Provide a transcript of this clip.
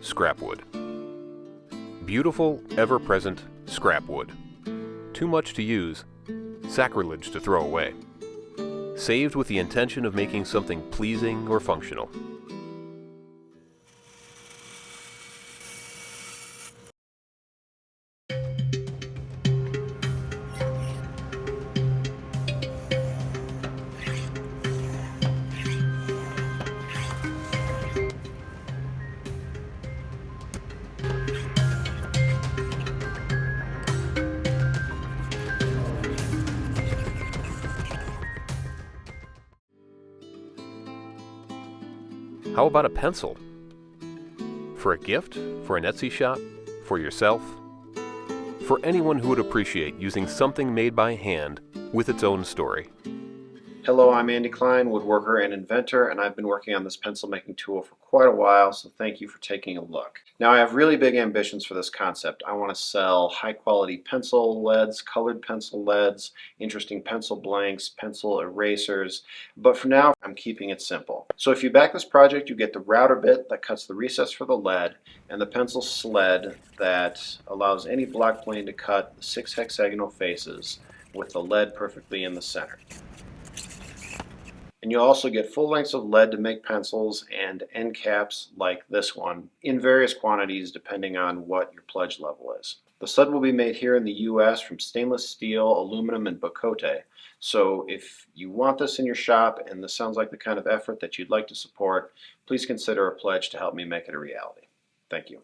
scrap wood. Beautiful, ever-present scrap wood. Too much to use, sacrilege to throw away. Saved with the intention of making something pleasing or functional. How about a pencil? For a gift? For an Etsy shop? For yourself? For anyone who would appreciate using something made by hand with its own story. Hello, I'm Andy Klein, woodworker and inventor, and I've been working on this pencil making tool for quite a while, so thank you for taking a look. Now, I have really big ambitions for this concept. I want to sell high quality pencil leads, colored pencil leads, interesting pencil blanks, pencil erasers, but for now I'm keeping it simple. So if you back this project, you get the router bit that cuts the recess for the lead and the pencil sled that allows any block plane to cut the 6 hexagonal faces with the lead perfectly in the center. And you'll also get full lengths of lead to make pencils and end caps like this one in various quantities depending on what your pledge level is. The sled will be made here in the US from stainless steel, aluminum, and bacote. So if you want this in your shop and this sounds like the kind of effort that you'd like to support, please consider a pledge to help me make it a reality. Thank you.